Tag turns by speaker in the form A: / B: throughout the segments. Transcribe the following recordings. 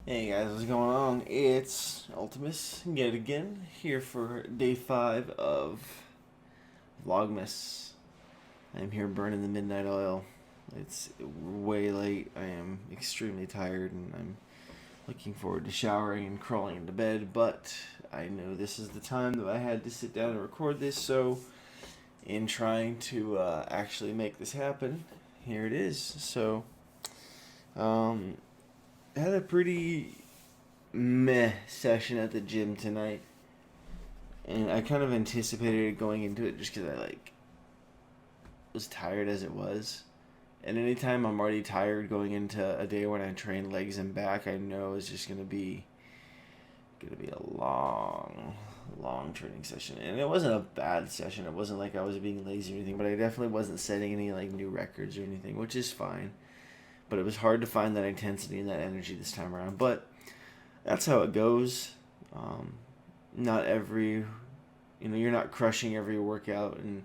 A: Hey guys, what's going on? It's Ultimus yet again here for day 5 of Vlogmas. I'm here burning the midnight oil. It's way late. I am extremely tired and I'm looking forward to showering and crawling into bed, but I know this is the time that I had to sit down and record this, so in trying to actually make this happen, here it is. So, um, I had a pretty meh session at the gym tonight, and I kind of anticipated it going into it just because I was tired as it was. And anytime I'm already tired going into a day when I train legs and back, I know it's just gonna be a long training session. And it wasn't a bad session. It wasn't like I was being lazy or anything, but I definitely wasn't setting any new records or anything, which is fine. But it was hard to find that intensity and that energy this time around. But that's how it goes. Um, Not every, you're not crushing every workout, and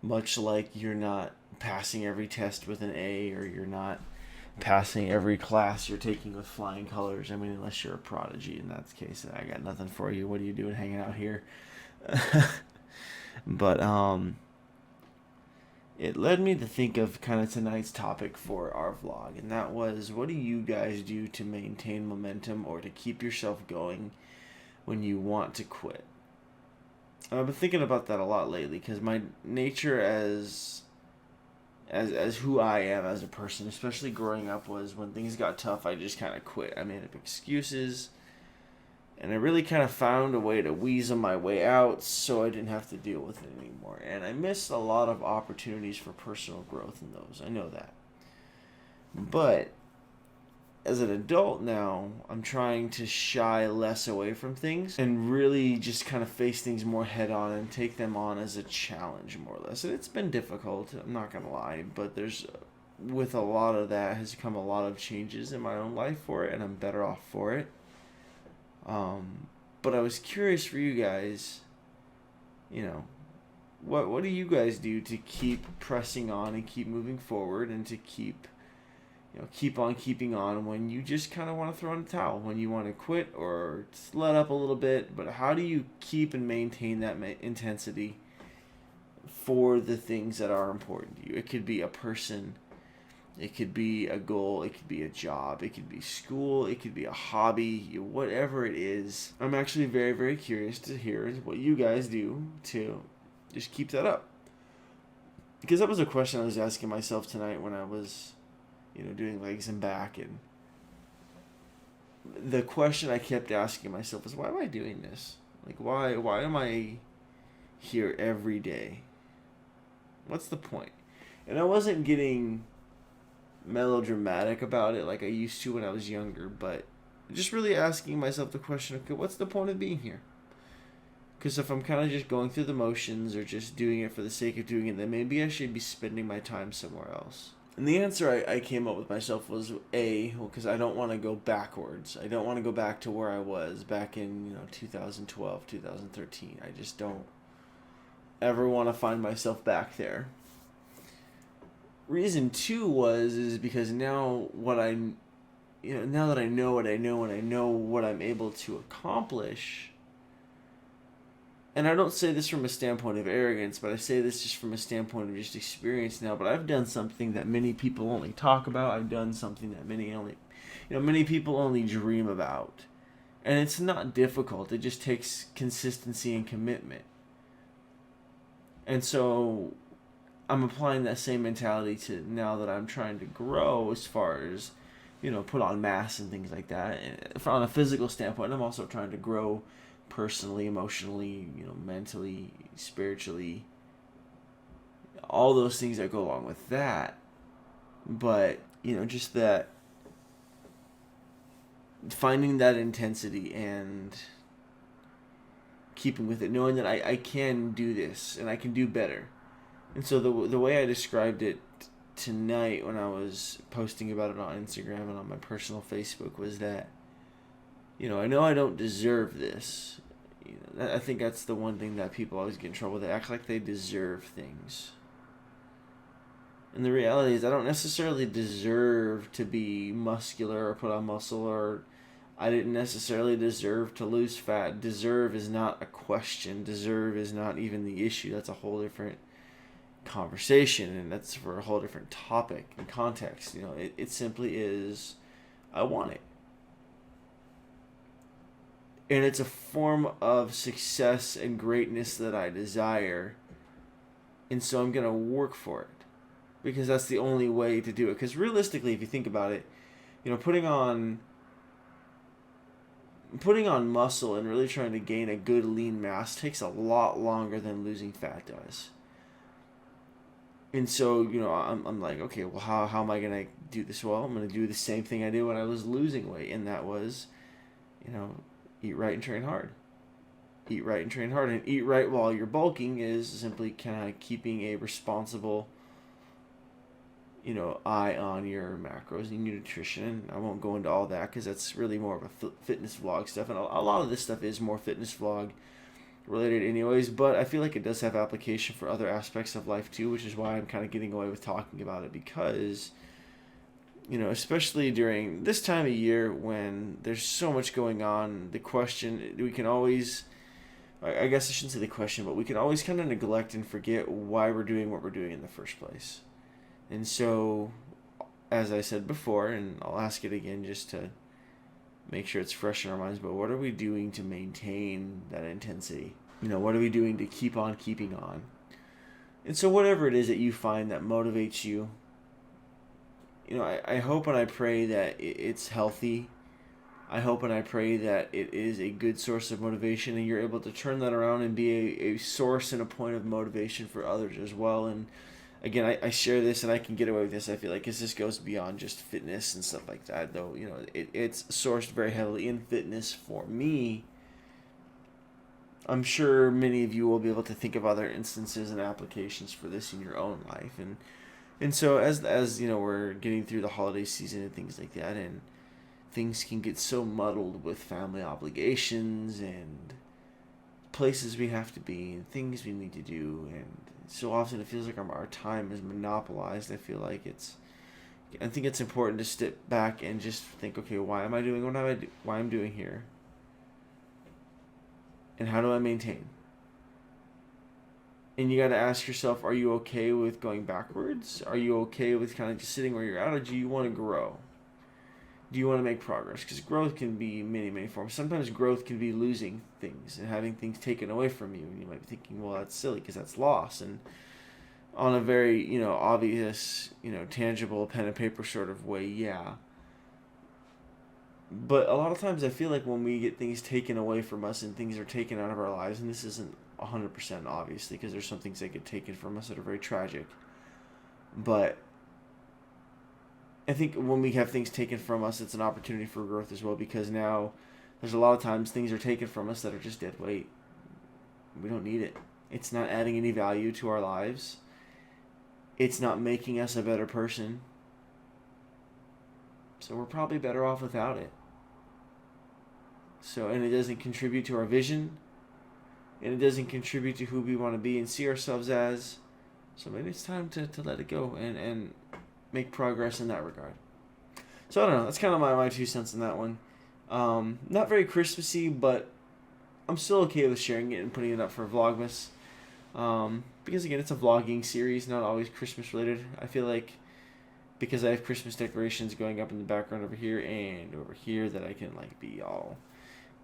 A: much like you're not passing every test with an A, or you're not passing every class you're taking with flying colors. I mean, unless you're a prodigy. In that case, I got nothing for you. What are you doing hanging out here? But it led me to think of kind of tonight's topic for our vlog, and that was, what do you guys do to maintain momentum or to keep yourself going when you want to quit? And I've been thinking about that a lot lately because my nature as who I am as a person, especially growing up, was when things got tough, I just kind of quit. I made up excuses, and I really kind of found a way to weasel my way out so I didn't have to deal with it anymore. And I missed a lot of opportunities for personal growth in those. I know that. But as an adult now, I'm trying to shy less away from things and really just kind of face things more head on and take them on as a challenge, more or less. And it's been difficult, I'm not going to lie, but with a lot of that has come a lot of changes in my own life for it, and I'm better off for it. But I was curious for you guys, what do you guys do to keep pressing on and keep moving forward and to keep on keeping on when you just kind of want to throw in the towel, when you want to quit or let up a little bit? But how do you keep and maintain that intensity for the things that are important to you? It could be a person, it could be a goal, it could be a job, it could be school, it could be a hobby, whatever it is. I'm actually very, very curious to hear what you guys do to just keep that up. Because that was a question I was asking myself tonight when I was doing legs and back, and the question I kept asking myself is, why am I doing this? Why am I here every day? What's the point? And I wasn't getting melodramatic about it like I used to when I was younger, but just really asking myself the question, okay, what's the point of being here? Because if I'm kind of just going through the motions or just doing it for the sake of doing it, then maybe I should be spending my time somewhere else. And the answer I came up with myself was because I don't want to go backwards. I don't want to go back to where I was back in 2012, 2013. I just don't ever want to find myself back there. Reason 2 is because now now that I know what I know and I know what I'm able to accomplish. And I don't say this from a standpoint of arrogance, but I say this just from a standpoint of just experience now. But I've done something that many people only talk about. I've done something that many people only dream about. And it's not difficult. It just takes consistency and commitment. And so I'm applying that same mentality to now that I'm trying to grow as far as, put on mass and things like that. And on a physical standpoint, I'm also trying to grow personally, emotionally, mentally, spiritually, all those things that go along with that. But, just that, finding that intensity and keeping with it, knowing that I can do this and I can do better. And so the way I described it tonight when I was posting about it on Instagram and on my personal Facebook was that, I know I don't deserve this. I think that's the one thing that people always get in trouble with. They act like they deserve things. And the reality is I don't necessarily deserve to be muscular or put on muscle or I didn't necessarily deserve to lose fat. Deserve is not a question. Deserve is not even the issue. That's a whole different conversation, and that's for a whole different topic and context. You know, it simply is, I want it. And it's a form of success and greatness that I desire. And so I'm going to work for it. Because that's the only way to do it. Because realistically, if you think about it, you know, putting on muscle and really trying to gain a good lean mass takes a lot longer than losing fat does. And so, you know, I'm like, okay, well, how am I going to do this? Well, I'm going to do the same thing I did when I was losing weight. And that was, you know, eat right and train hard. Eat right and train hard. And eat right while you're bulking is simply kind of keeping a responsible, you know, eye on your macros and your nutrition. And I won't go into all that because that's really more of a fitness vlog stuff. And a lot of this stuff is more fitness vlog related anyways. But I feel like it does have application for other aspects of life too, which is why I'm kind of getting away with talking about it. Because, you know, especially during this time of year when there's so much going on, the question, we can always, I guess I shouldn't say the question, but we can always kind of neglect and forget why we're doing what we're doing in the first place. And so, as I said before, and I'll ask it again just to make sure it's fresh in our minds, but what are we doing to maintain that intensity? You know, what are we doing to keep on keeping on? And so whatever it is that you find that motivates you, you know, I hope and I pray that it's healthy. I hope and I pray that it is a good source of motivation and you're able to turn that around and be a source and a point of motivation for others as well. And again, I share this and I can get away with this, I feel like, because this goes beyond just fitness and stuff like that, though. You know, it's sourced very heavily in fitness for me. I'm sure many of you will be able to think of other instances and applications for this in your own life. And so as you know, we're getting through the holiday season and things like that, and things can get so muddled with family obligations and places we have to be and things we need to do, and so often it feels like our time is monopolized. I think it's important to step back and just think, okay, why am I doing why I'm doing here? And how do I maintain? And you got to ask yourself, are you okay with going backwards? Are you okay with kind of just sitting where you're at, or do you want to grow? Do you want to make progress? Because growth can be many, many forms. Sometimes growth can be losing things and having things taken away from you. And you might be thinking, well, that's silly because that's loss. And on a very, you know, obvious, you know, tangible pen and paper sort of way, yeah. But a lot of times I feel like when we get things taken away from us and things are taken out of our lives, and this isn't 100% obviously because there's some things that get taken from us that are very tragic. But I think when we have things taken from us, it's an opportunity for growth as well, because now there's a lot of times things are taken from us that are just dead weight. We don't need it. It's not adding any value to our lives. It's not making us a better person. So we're probably better off without it. So, and it doesn't contribute to our vision, and it doesn't contribute to who we want to be and see ourselves as. So maybe it's time to let it go and make progress in that regard. So I don't know. That's kind of my 2 cents in that one. Not very Christmassy, but I'm still okay with sharing it and putting it up for Vlogmas. Because again, it's a vlogging series, not always Christmas related. I feel like because I have Christmas decorations going up in the background over here and over here, that I can like be all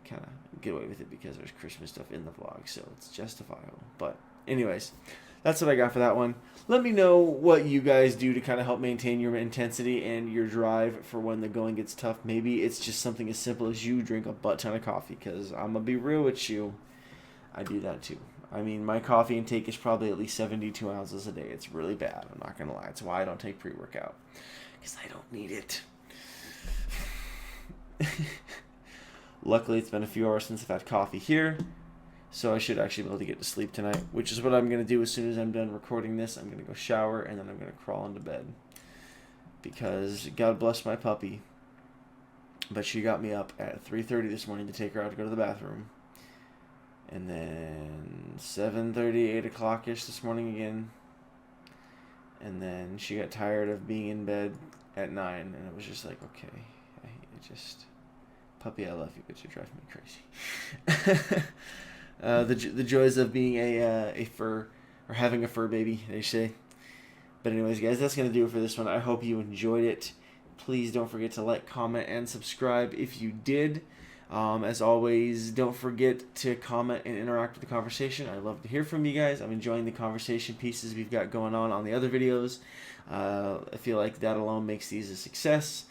A: kind of get away with it because there's Christmas stuff in the vlog, so it's justifiable. But anyways, that's what I got for that one. Let me know what you guys do to kind of help maintain your intensity and your drive for when the going gets tough. Maybe it's just something as simple as you drink a butt ton of coffee, because I'm going to be real with you, I do that too. I mean, my coffee intake is probably at least 72 ounces a day. It's really bad, I'm not going to lie. It's why I don't take pre-workout, because I don't need it. Luckily, it's been a few hours since I've had coffee here, so I should actually be able to get to sleep tonight, which is what I'm going to do as soon as I'm done recording this. I'm going to go shower, and then I'm going to crawl into bed, because God bless my puppy, but she got me up at 3:30 this morning to take her out to go to the bathroom, and then 7:30, 8 o'clock-ish this morning again, and then she got tired of being in bed at 9, and it was just like, okay, Puppy, I love you, but you're driving me crazy. The joys of being a fur, or having a fur baby, they say. But anyways, guys, that's going to do it for this one. I hope you enjoyed it. Please don't forget to like, comment, and subscribe if you did. As always, don't forget to comment and interact with the conversation. I love to hear from you guys. I'm enjoying the conversation pieces we've got going on the other videos. I feel like that alone makes these a success,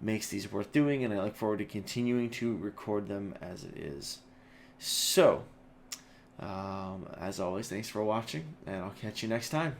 A: makes these worth doing, and I look forward to continuing to record them as it is. So, as always, thanks for watching, and I'll catch you next time.